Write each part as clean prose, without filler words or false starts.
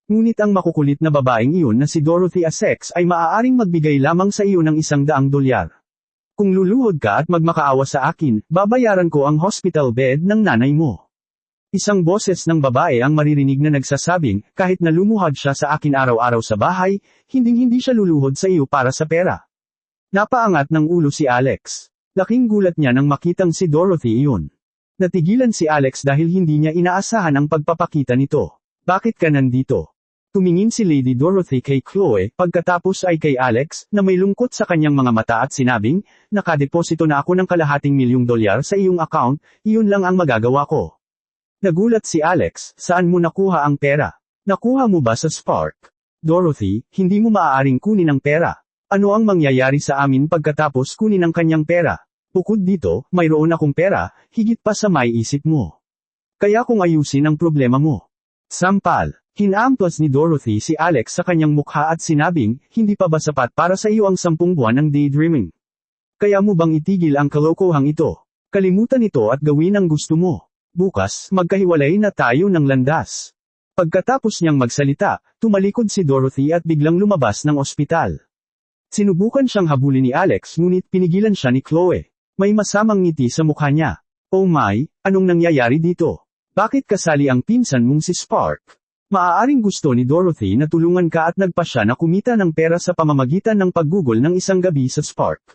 Ngunit ang makukulit na babaeng iyon na si Dorothy Essex ay maaaring magbigay lamang sa iyo ng $100. Kung luluhod ka at magmakaawa sa akin, babayaran ko ang hospital bed ng nanay mo. Isang boses ng babae ang maririnig na nagsasabing, kahit na lumuhod siya sa akin araw-araw sa bahay, hinding-hindi siya luluhod sa iyo para sa pera. Napaangat ng ulo si Alex. Laking gulat niya nang makitang si Dorothy iyon. Natigilan si Alex dahil hindi niya inaasahan ang pagpapakita nito. Bakit ka nandito? Tumingin si Lady Dorothy kay Chloe, pagkatapos ay kay Alex, na may lungkot sa kanyang mga mata at sinabing, nakadeposito na ako ng $250,000 sa iyong account, iyon lang ang magagawa ko. Nagulat si Alex, saan mo nakuha ang pera? Nakuha mo ba sa Spark? Dorothy, hindi mo maaaring kunin ang pera. Ano ang mangyayari sa amin pagkatapos kunin ang kanyang pera? Bukod dito, mayroon akong pera, higit pa sa maiisip mo. Kaya kung ayusin ang problema mo. Sampal, hinaampas ni Dorothy si Alex sa kanyang mukha at sinabing, hindi pa ba sapat para sa iyo ang 10 buwan ng daydreaming? Kaya mo bang itigil ang kalokohang ito? Kalimutan ito at gawin ang gusto mo. Bukas, magkahiwalay na tayo ng landas. Pagkatapos niyang magsalita, tumalikod si Dorothy at biglang lumabas ng ospital. Sinubukan siyang habulin ni Alex ngunit pinigilan siya ni Chloe. May masamang ngiti sa mukha niya. Oh my, anong nangyayari dito? Bakit kasali ang pinsan mong si Spark? Maaaring gusto ni Dorothy na tulungan ka at nagpa siya na kumita ng pera sa pamamagitan ng paggugol ng isang gabi sa Spark.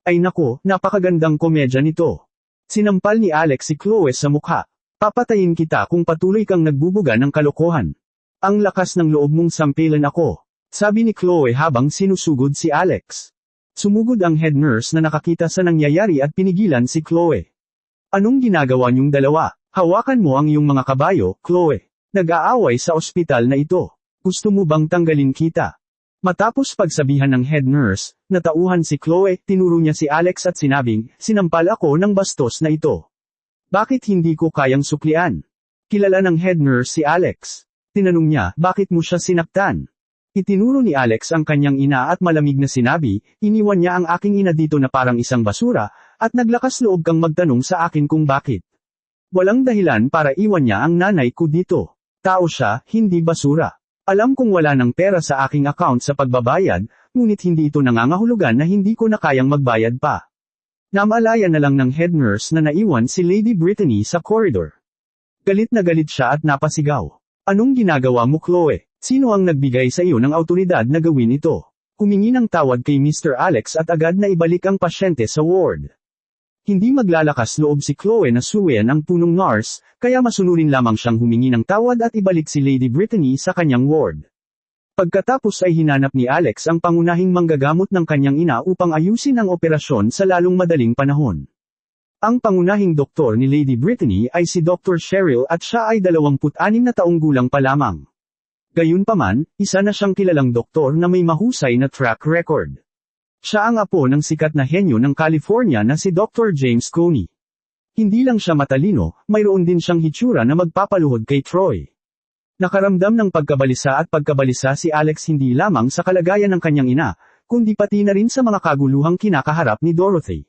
Ay nako, napakagandang komedya nito. Sinampal ni Alex si Chloe sa mukha. Papatayin kita kung patuloy kang nagbubuga ng kalokohan. Ang lakas ng loob mong sampilan ako. Sabi ni Chloe habang sinusugod si Alex. Sumugod ang head nurse na nakakita sa nangyayari at pinigilan si Chloe. Anong ginagawa niyong dalawa? Hawakan mo ang iyong mga kabayo, Chloe. Nag-aaway sa ospital na ito. Gusto mo bang tanggalin kita? Matapos pagsabihan ng head nurse, natauhan si Chloe, tinuro niya si Alex at sinabing, sinampal ako ng bastos na ito. Bakit hindi ko kayang suklian? Kilala ng head nurse si Alex. Tinanong niya, bakit mo siya sinaktan? Itinuro ni Alex ang kanyang ina at malamig na sinabi, iniwan niya ang aking ina dito na parang isang basura, at naglakas loob kang magtanong sa akin kung bakit. Walang dahilan para iwan niya ang nanay ko dito. Tao siya, hindi basura. Alam kong wala ng pera sa aking account sa pagbabayad, ngunit hindi ito nangangahulugan na hindi ko na kayang magbayad pa. Namalaya na lang ng head nurse na naiwan si Lady Brittany sa corridor. Galit na galit siya at napasigaw. Anong ginagawa mo, Chloe? Sino ang nagbigay sa iyo ng awtoridad na gawin ito? Humingi ng tawad kay Mr. Alex at agad na ibalik ang pasyente sa ward. Hindi maglalakas loob si Chloe na suwian ang punong nurse, kaya masunurin lamang siyang humingi ng tawad at ibalik si Lady Brittany sa kanyang ward. Pagkatapos ay hinanap ni Alex ang pangunahing manggagamot ng kanyang ina upang ayusin ang operasyon sa lalong madaling panahon. Ang pangunahing doktor ni Lady Brittany ay si Dr. Cheryl at siya ay 26 na taong gulang pa lamang. Gayunpaman, isa na siyang kilalang doktor na may mahusay na track record. Siya ang apo ng sikat na henyo ng California na si Dr. James Coney. Hindi lang siya matalino, mayroon din siyang hitsura na magpapaluhod kay Troy. Nakaramdam ng pagkabalisa at pagkabalisa si Alex hindi lamang sa kalagayan ng kanyang ina, kundi pati na rin sa mga kaguluhang kinakaharap ni Dorothy.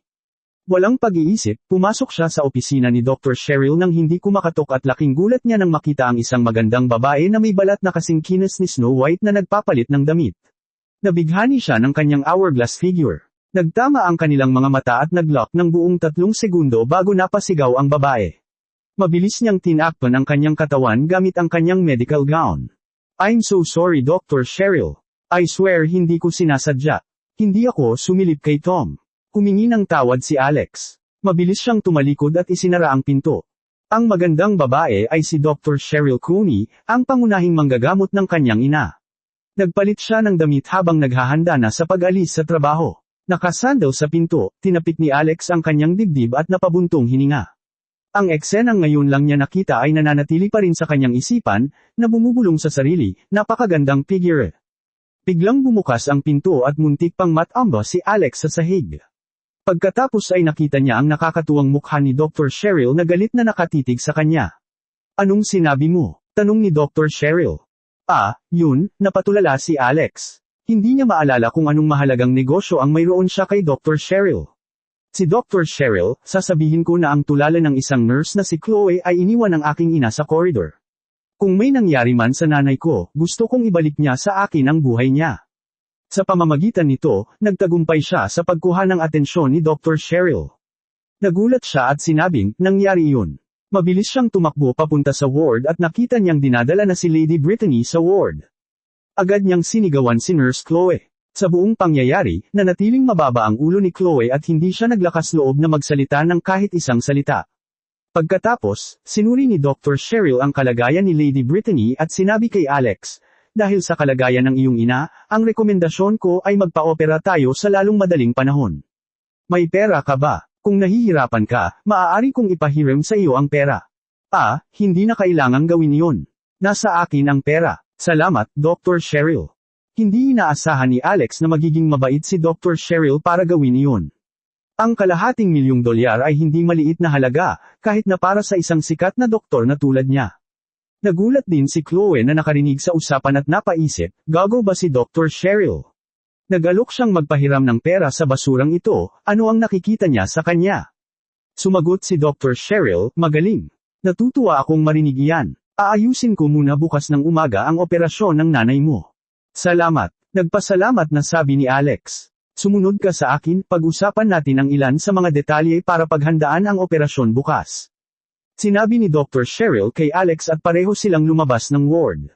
Walang pag-iisip, pumasok siya sa opisina ni Dr. Cheryl nang hindi kumakatok at laking gulat niya nang makita ang isang magandang babae na may balat na kasing kinis ni Snow White na nagpapalit ng damit. Nabighani siya ng kanyang hourglass figure. Nagtama ang kanilang mga mata at nag-lock ng buong 3 segundo bago napasigaw ang babae. Mabilis niyang tinakpan ang kanyang katawan gamit ang kanyang medical gown. I'm so sorry Dr. Cheryl. I swear hindi ko sinasadya. Hindi ako sumilip kay Tom. Humingi ng tawad si Alex. Mabilis siyang tumalikod at isinara ang pinto. Ang magandang babae ay si Dr. Cheryl Coney, ang pangunahing manggagamot ng kanyang ina. Nagpalit siya ng damit habang naghahanda na sa pag-alis sa trabaho. Nakasandal sa pinto, tinapik ni Alex ang kanyang dibdib at napabuntong hininga. Ang eksenang ngayon lang niya nakita ay nananatili pa rin sa kanyang isipan, na bumubulong sa sarili, napakagandang figure. Biglang bumukas ang pinto at muntik pang matamba si Alex sa sahig. Pagkatapos ay nakita niya ang nakakatuwang mukha ni Dr. Cheryl na galit na nakatitig sa kanya. Anong sinabi mo? Tanong ni Dr. Cheryl. Yun, napatulala si Alex. Hindi niya maalala kung anong mahalagang negosyo ang mayroon siya kay Dr. Cheryl. Si Dr. Cheryl, sasabihin ko na ang tulala ng isang nurse na si Chloe ay iniwan ng aking ina sa corridor. Kung may nangyari man sa nanay ko, gusto kong ibalik niya sa akin ang buhay niya. Sa pamamagitan nito, nagtagumpay siya sa pagkuha ng atensyon ni Dr. Cheryl. Nagulat siya at sinabing, nangyari iyon. Mabilis siyang tumakbo papunta sa ward at nakita niyang dinadala na si Lady Brittany sa ward. Agad niyang sinigawan si Nurse Chloe. Sa buong pangyayari, nanatiling mababa ang ulo ni Chloe at hindi siya naglakas loob na magsalita ng kahit isang salita. Pagkatapos, sinuri ni Dr. Cheryl ang kalagayan ni Lady Brittany at sinabi kay Alex, dahil sa kalagayan ng iyong ina, ang rekomendasyon ko ay magpa-opera tayo sa lalong madaling panahon. May pera ka ba? Kung nahihirapan ka, maaari kong ipahiram sa iyo ang pera. Hindi na kailangang gawin iyon. Nasa akin ang pera. Salamat, Dr. Cheryl. Hindi inaasahan ni Alex na magiging mabait si Dr. Cheryl para gawin iyon. Ang kalahating $1,000,000 ay hindi maliit na halaga, kahit na para sa isang sikat na doktor na tulad niya. Nagulat din si Chloe na nakarinig sa usapan at napaisip, gago ba si Dr. Cheryl? Nag-alok siyang magpahiram ng pera sa basurang ito, ano ang nakikita niya sa kanya? Sumagot si Dr. Cheryl, magaling. Natutuwa akong marinig iyan. Aayusin ko muna bukas ng umaga ang operasyon ng nanay mo. Salamat. Nagpasalamat na sabi ni Alex. Sumunod ka sa akin, pag-usapan natin ang ilan sa mga detalye para paghandaan ang operasyon bukas. Sinabi ni Dr. Cheryl kay Alex at pareho silang lumabas ng ward.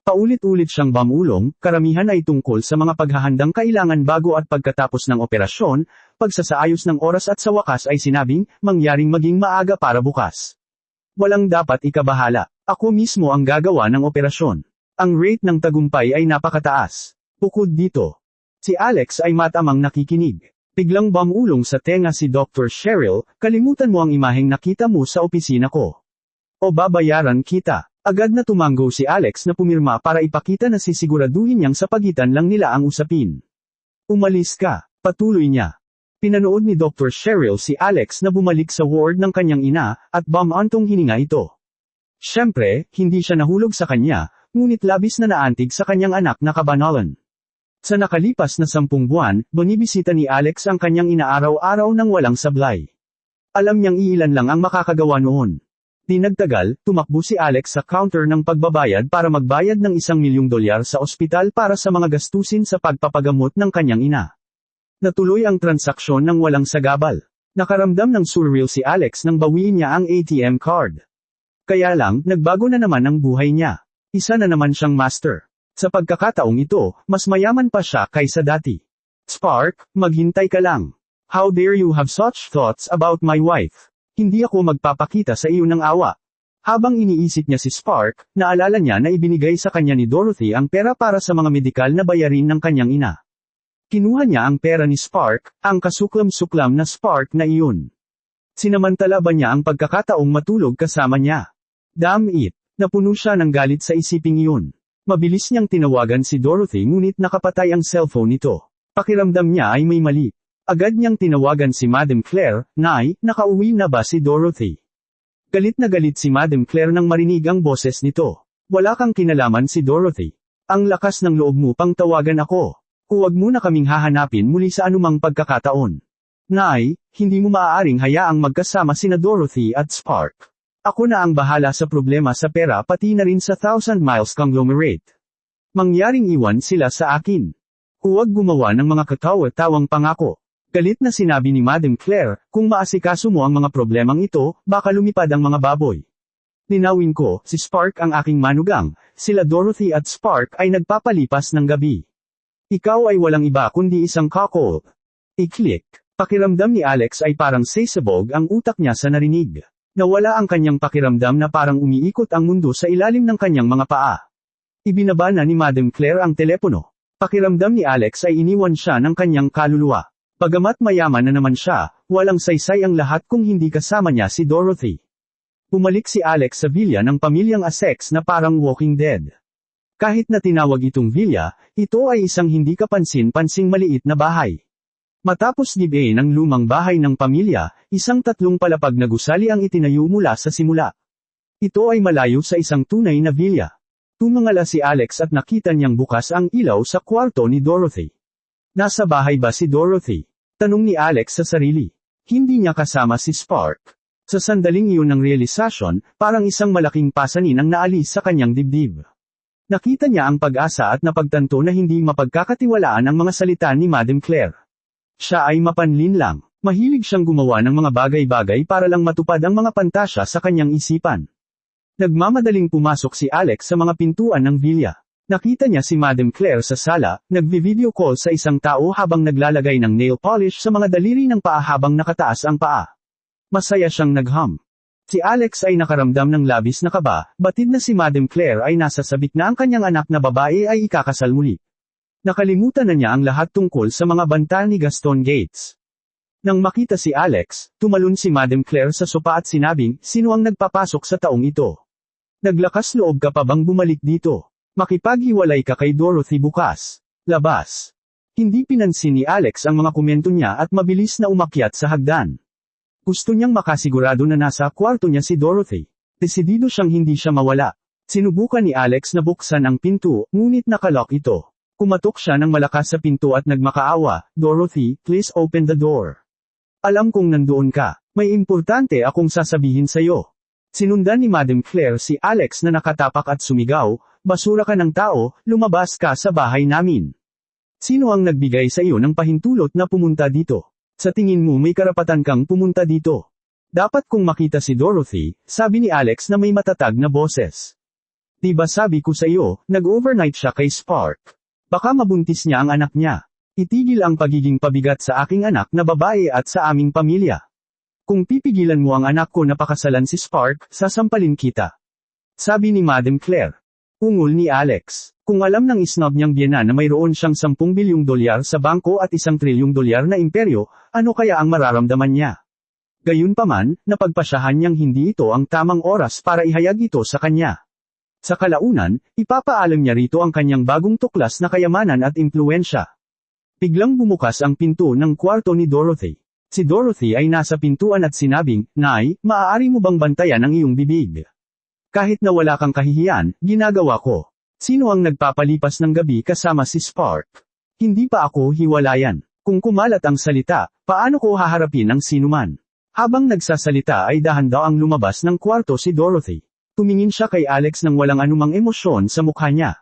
Paulit-ulit siyang bamulong, karamihan ay tungkol sa mga paghahandang kailangan bago at pagkatapos ng operasyon, pagsasaayos ng oras at sa wakas ay sinabing, mangyaring maging maaga para bukas. Walang dapat ikabahala. Ako mismo ang gagawa ng operasyon. Ang rate ng tagumpay ay napakataas. Bukod dito, si Alex ay matamang nakikinig. Biglang bamulong sa tenga si Dr. Cheryl, kalimutan mo ang imaheng nakita mo sa opisina ko. O babayaran kita. Agad na tumanggo si Alex na pumirma para ipakita na sisiguraduhin niyang sa pagitan lang nila ang usapin. Umalis ka, patuloy niya. Pinanood ni Dr. Cheryl si Alex na bumalik sa ward ng kanyang ina, at bamantong hininga ito. Siyempre, hindi siya nahulog sa kanya, ngunit labis na naantig sa kanyang anak na kabanalan. Sa nakalipas na 10 buwan, binibisita ni Alex ang kanyang ina araw-araw nang walang sablay. Alam niyang iilan lang ang makakagawa noon. Di nagtagal, tumakbo si Alex sa counter ng pagbabayad para magbayad ng $1,000,000 sa ospital para sa mga gastusin sa pagpapagamot ng kanyang ina. Natuloy ang transaksyon ng walang sagabal. Nakaramdam ng surreal si Alex nang bawiin niya ang ATM card. Kaya lang, nagbago na naman ang buhay niya. Isa na naman siyang master. Sa pagkakataong ito, mas mayaman pa siya kaysa dati. Spark, maghintay ka lang. How dare you have such thoughts about my wife? Hindi ako magpapakita sa iyo ng awa. Habang iniisip niya si Spark, naalala niya na ibinigay sa kanya ni Dorothy ang pera para sa mga medikal na bayarin ng kanyang ina. Kinuha niya ang pera ni Spark, ang kasuklam-suklam na Spark na iyon. Sinamantala ba niya ang pagkakataong matulog kasama niya? Damn it! Napuno siya ng galit sa isiping iyon. Mabilis niyang tinawagan si Dorothy ngunit nakapatay ang cellphone nito. Pakiramdam niya ay may mali. Agad niyang tinawagan si Madam Claire, Nay, nakauwi na ba si Dorothy? Galit na galit si Madam Claire nang marinig ang boses nito. Wala kang kinalaman si Dorothy. Ang lakas ng loob mo pang tawagan ako. Huwag mo na kaming hahanapin muli sa anumang pagkakataon. Nay, hindi mo maaaring hayaang magkasama sina Dorothy at Spark. Ako na ang bahala sa problema sa pera pati na rin sa Thousand Miles Conglomerate. Mangyaring iwan sila sa akin. Huwag gumawa ng mga katawa-tawang pangako. Galit na sinabi ni Madam Claire, kung maasikaso mo ang mga problemang ito, baka lumipad ang mga baboy. Linawin ko, si Spark ang aking manugang, sila Dorothy at Spark ay nagpapalipas ng gabi. Ikaw ay walang iba kundi isang cuckold. I-click. Pakiramdam ni Alex ay parang sasabog ang utak niya sa narinig. Nawala ang kanyang pakiramdam na parang umiikot ang mundo sa ilalim ng kanyang mga paa. Ibinaba na ni Madam Claire ang telepono. Pakiramdam ni Alex ay iniwan siya ng kanyang kaluluwa. Bagamat mayaman na naman siya, walang saysay ang lahat kung hindi kasama niya si Dorothy. Bumalik si Alex sa villa ng pamilyang Essex na parang Walking Dead. Kahit na tinawag itong villa, ito ay isang hindi kapansin-pansing maliit na bahay. Matapos gibain ang lumang bahay ng pamilya, isang 3 palapag na gusali ang itinayo mula sa simula. Ito ay malayo sa isang tunay na villa. Tumangala si Alex at nakita niyang bukas ang ilaw sa kwarto ni Dorothy. Nasa bahay ba si Dorothy? Tanong ni Alex sa sarili. Hindi niya kasama si Spark. Sa sandaling iyon ng realisasyon, parang isang malaking pasanin ang naalis sa kanyang dibdib. Nakita niya ang pag-asa at napagtanto na hindi mapagkakatiwalaan ang mga salita ni Madame Claire. Siya ay mapanlin lang. Mahilig siyang gumawa ng mga bagay-bagay para lang matupad ang mga pantasya sa kanyang isipan. Nagmamadaling pumasok si Alex sa mga pintuan ng villa. Nakita niya si Madame Claire sa sala, nagvi-video call sa isang tao habang naglalagay ng nail polish sa mga daliri ng paa habang nakataas ang paa. Masaya siyang nagham. Si Alex ay nakaramdam ng labis na kaba, batid na si Madame Claire ay nasa sabik na ang kanyang anak na babae ay ikakasal muli. Nakalimutan na niya ang lahat tungkol sa mga banta ni Gaston Gates. Nang makita si Alex, tumalon si Madame Claire sa sopa at sinabing, sino ang nagpapasok sa taong ito? Naglakas loob ka pa bang bumalik dito? Makipaghiwalay ka kay Dorothy bukas. Labas. Hindi pinansin ni Alex ang mga komento niya at mabilis na umakyat sa hagdan. Gusto niyang makasigurado na nasa kwarto niya si Dorothy. Desidido siyang hindi siya mawala. Sinubukan ni Alex na buksan ang pinto, ngunit nakalock ito. Kumatok siya ng malakas sa pinto at nagmakaawa, Dorothy, please open the door. Alam kong nandoon ka. May importante akong sasabihin sa'yo. Sinundan ni Madame Claire si Alex na nakatapak at sumigaw, basura ka ng tao, lumabas ka sa bahay namin. Sino ang nagbigay sa iyo ng pahintulot na pumunta dito? Sa tingin mo may karapatan kang pumunta dito? Dapat kong makita si Dorothy, sabi ni Alex na may matatag na boses. Diba sabi ko sa iyo, nag-overnight siya kay Spark. Baka mabuntis niya ang anak niya. Itigil ang pagiging pabigat sa aking anak na babae at sa aming pamilya. Kung pipigilan mo ang anak ko na pakasalan si Spark, sasampalin kita. Sabi ni Madame Claire. Ungol ni Alex. Kung alam ng isnob niyang biyena na mayroon siyang 10 bilyong dolyar sa bangko at 1 trilyong dolyar na imperyo, ano kaya ang mararamdaman niya? Gayunpaman, napagpasyahan niyang hindi ito ang tamang oras para ihayag ito sa kanya. Sa kalaunan, ipapaalam niya rito ang kanyang bagong tuklas na kayamanan at impluwensya. Biglang bumukas ang pinto ng kwarto ni Dorothy. Si Dorothy ay nasa pintuan at sinabing, Nay, maaari mo bang bantayan ang iyong bibig? Kahit na wala kang kahihiyan, ginagawa ko. Sino ang nagpapalipas ng gabi kasama si Spark? Hindi pa ako hiwalayan. Kung kumalat ang salita, paano ko haharapin ang sinuman? Habang nagsasalita ay dahan-daw ang lumabas ng kwarto si Dorothy. Tumingin siya kay Alex nang walang anumang emosyon sa mukha niya.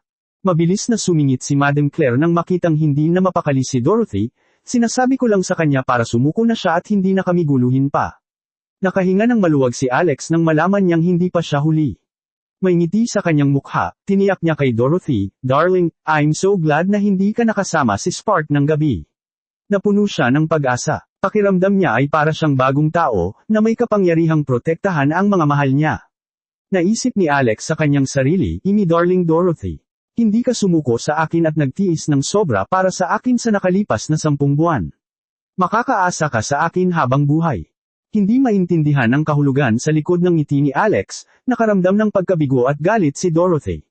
Mabilis na sumingit si Madame Claire nang makitang hindi na mapakali si Dorothy, sinasabi ko lang sa kanya para sumuko na siya at hindi na kami guluhin pa. Nakahinga ng maluwag si Alex nang malaman niyang hindi pa siya huli. May ngiti sa kanyang mukha, tiniyak niya kay Dorothy, Darling, I'm so glad na hindi ka nakasama si Spark ng gabi. Napuno siya ng pag-asa. Pakiramdam niya ay para siyang bagong tao, na may kapangyarihang protektahan ang mga mahal niya. Naisip ni Alex sa kanyang sarili, Imi Darling Dorothy. Hindi ka sumuko sa akin at nagtiis ng sobra para sa akin sa nakalipas na 10 buwan. Makakaasa ka sa akin habang buhay. Hindi maintindihan ang kahulugan sa likod ng ngiti ni Alex, nakaramdam ng pagkabigo at galit si Dorothy.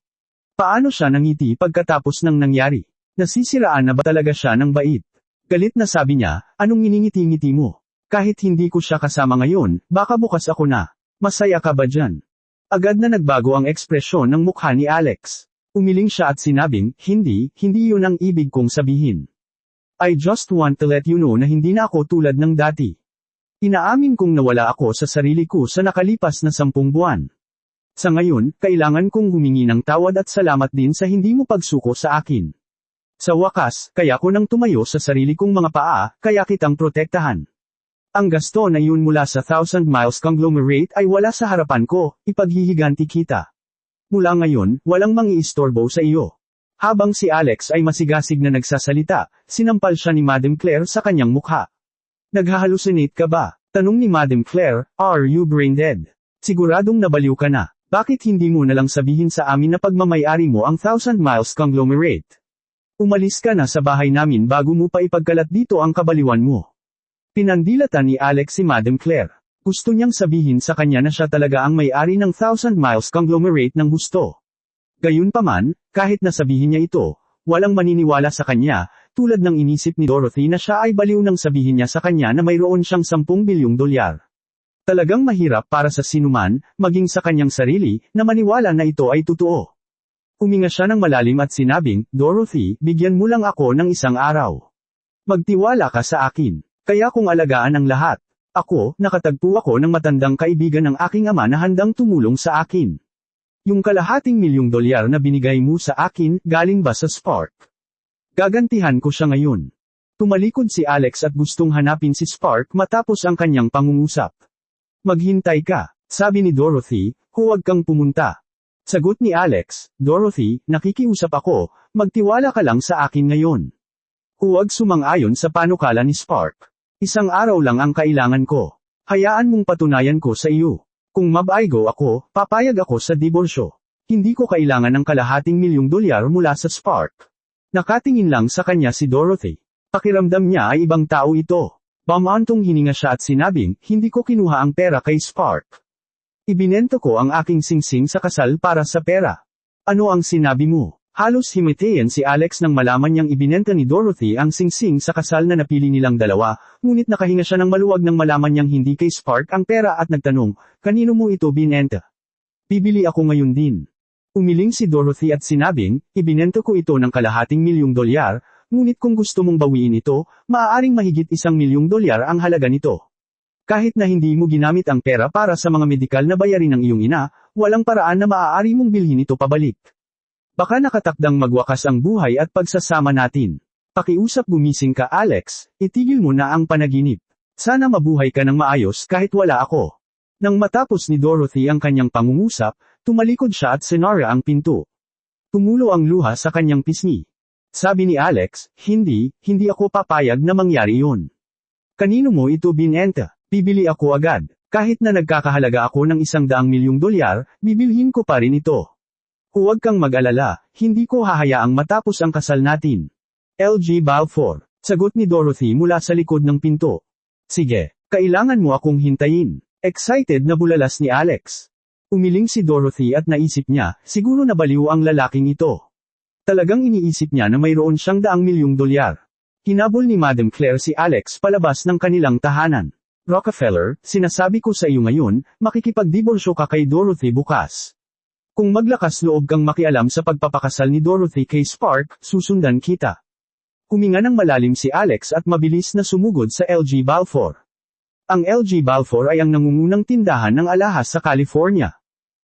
Paano siya nangiti pagkatapos ng nangyari? Nasisiraan na ba talaga siya ng bait? Galit na sabi niya, anong nginingiti-ngiti mo? Kahit hindi ko siya kasama ngayon, baka bukas ako na. Masaya ka ba dyan? Agad na nagbago ang ekspresyon ng mukha ni Alex. Umiling siya at sinabing, hindi yun ang ibig kong sabihin. I just want to let you know na hindi na ako tulad ng dati. Inaamin kong nawala ako sa sarili ko sa nakalipas na 10 buwan. Sa ngayon, kailangan kong humingi ng tawad at salamat din sa hindi mo pagsuko sa akin. Sa wakas, kaya ko nang tumayo sa sarili kong mga paa, kaya kitang protektahan. Ang gasto na yun mula sa 1,000 Miles Conglomerate ay wala sa harapan ko, ipaghihiganti kita. Mula ngayon, walang mangiistorbo sa iyo. Habang si Alex ay masigasig na nagsasalita, sinampal siya ni Madame Claire sa kanyang mukha. Naghahalusinate ka ba? Tanong ni Madame Claire, are you brain dead? Siguradong nabaliw ka na. Bakit hindi mo nalang sabihin sa amin na pagmamayari mo ang 1,000 Miles Conglomerate? Umalis ka na sa bahay namin bago mo pa ipagkalat dito ang kabaliwan mo. Pinandilatan ni Alex si Madame Claire. Gusto niyang sabihin sa kanya na siya talaga ang may-ari ng 1,000 Miles Conglomerate ng gusto. Gayunpaman, kahit nasabihin niya ito, walang maniniwala sa kanya, tulad ng inisip ni Dorothy na siya ay baliw nang sabihin niya sa kanya na mayroon siyang 10 bilyong dolyar. Talagang mahirap para sa sinuman, maging sa kanyang sarili, na maniwala na ito ay totoo. Huminga siya ng malalim at sinabing, Dorothy, bigyan mo lang ako ng 1 araw. Magtiwala ka sa akin. Kaya kung alagaan ang lahat. Nakatagpo ako ng matandang kaibigan ng aking ama na handang tumulong sa akin. Yung kalahating $1,000,000 na binigay mo sa akin, galing ba sa Spark? Gagantihan ko siya ngayon. Tumalikod si Alex at gustong hanapin si Spark matapos ang kanyang pangungusap. Maghintay ka, sabi ni Dorothy, huwag kang pumunta. Sagot ni Alex, Dorothy, nakikiusap ako, magtiwala ka lang sa akin ngayon. Huwag sumang-ayon sa panukala ni Spark. Isang araw lang ang kailangan ko. Hayaan mong patunayan ko sa iyo. Kung mabaigo ako, papayag ako sa diborsyo. Hindi ko kailangan ng kalahating $1,000,000 mula sa Spark. Nakatingin lang sa kanya si Dorothy. Pakiramdam niya ay ibang tao ito. Bamantong hininga siya at sinabing, hindi ko kinuha ang pera kay Spark. Ibinento ko ang aking singsing sa kasal para sa pera. Ano ang sinabi mo? Halos himatayan si Alex nang malaman niyang ibinenta ni Dorothy ang singsing sa kasal na napili nilang dalawa, ngunit nakahinga siya ng maluwag nang malaman niyang hindi kay Spark ang pera at nagtanong, kanino mo ito binenta? Bibili ako ngayon din. Umiling si Dorothy at sinabing, ibinenta ko ito ng kalahating $1,000,000, ngunit kung gusto mong bawiin ito, maaaring mahigit $1,000,000 ang halaga nito. Kahit na hindi mo ginamit ang pera para sa mga medikal na bayarin ng iyong ina, walang paraan na maaari mong bilhin ito pabalik. Baka nakatakdang magwakas ang buhay at pagsasama natin. Pakiusap gumising ka Alex, itigil mo na ang panaginip. Sana mabuhay ka ng maayos kahit wala ako. Nang matapos ni Dorothy ang kanyang pangungusap, tumalikod siya at sinara ang pinto. Tumulo ang luha sa kanyang pisngi. Sabi ni Alex, hindi ako papayag na mangyari yun. Kanino mo ito binenta? Bibili ako agad. Kahit na nagkakahalaga ako ng $100,000,000, bibilhin ko pa rin ito. Huwag kang mag-alala, hindi ko hahayaang matapos ang kasal natin. LG Balfour. Sagot ni Dorothy mula sa likod ng pinto. Sige, kailangan mo akong hintayin. Excited na bulalas ni Alex. Umiling si Dorothy at naisip niya, siguro nabaliw ang lalaking ito. Talagang iniisip niya na mayroon siyang $100,000,000. Hinabol ni Madam Claire si Alex palabas ng kanilang tahanan. Rockefeller, sinasabi ko sa iyo ngayon, makikipagdiborsyo ka kay Dorothy bukas. Kung maglakas loob kang makialam sa pagpapakasal ni Dorothy kay Spark, susundan kita. Huminga ng malalim si Alex at mabilis na sumugod sa LG Balfour. Ang LG Balfour ay ang nangungunang tindahan ng alahas sa California.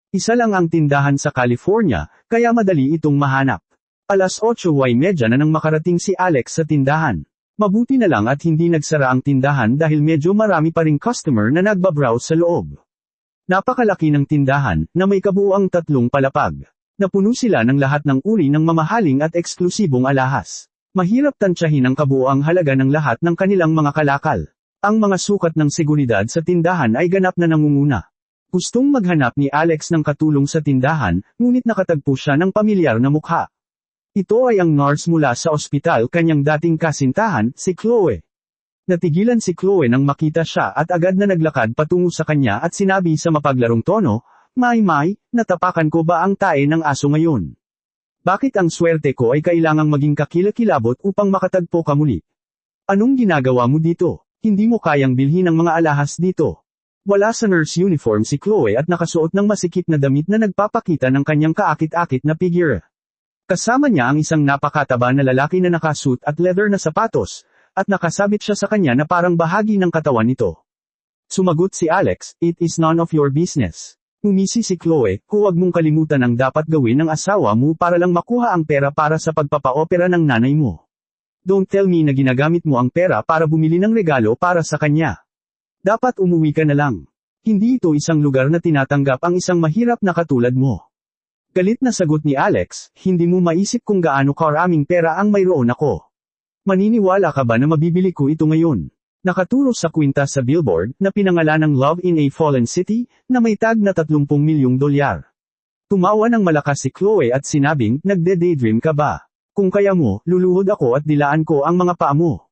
Isa lang ang tindahan sa California, kaya madali itong mahanap. 8:30 na nang makarating si Alex sa tindahan. Mabuti na lang at hindi nagsara ang tindahan dahil medyo marami pa ring customer na nagbabrowse sa loob. Napakalaki ng tindahan, na may kabuuang 3 palapag. Napuno sila ng lahat ng uri ng mamahaling at eksklusibong alahas. Mahirap tansyahin ang kabuuang halaga ng lahat ng kanilang mga kalakal. Ang mga sukat ng seguridad sa tindahan ay ganap na nangunguna. Gustong maghanap ni Alex ng katulong sa tindahan, ngunit nakatagpo siya ng pamilyar na mukha. Ito ay ang nurse mula sa ospital kanyang dating kasintahan, si Chloe. Natigilan si Chloe nang makita siya at agad na naglakad patungo sa kanya at sinabi sa mapaglarong tono, May, natapakan ko ba ang tae ng aso ngayon? Bakit ang swerte ko ay kailangang maging kakilakilabot upang makatagpo ka muli? Anong ginagawa mo dito? Hindi mo kayang bilhin ang mga alahas dito. Wala sa nurse uniform si Chloe at nakasuot ng masikip na damit na nagpapakita ng kanyang kaakit-akit na figure. Kasama niya ang isang napakataba na lalaki na nakasuit at leather na sapatos, at nakasabit siya sa kanya na parang bahagi ng katawan nito. Sumagot si Alex, it is none of your business. Ngumisi si Chloe, huwag mong kalimutan ang dapat gawin ng asawa mo para lang makuha ang pera para sa pagpapa-opera ng nanay mo. Don't tell me na ginagamit mo ang pera para bumili ng regalo para sa kanya. Dapat umuwi ka na lang. Hindi ito isang lugar na tinatanggap ang isang mahirap na katulad mo. Galit na sagot ni Alex, hindi mo maisip kung gaano karaming pera ang mayroon ako. Maniniwala ka ba na mabibili ko ito ngayon? Nakaturo sa kwinta sa billboard, na pinangalan ng Love in a Fallen City, na may tag na $30,000,000. Tumawa ng malakas si Chloe at sinabing, nagde-daydream ka ba? Kung kaya mo, luluhod ako at dilaan ko ang mga paa mo.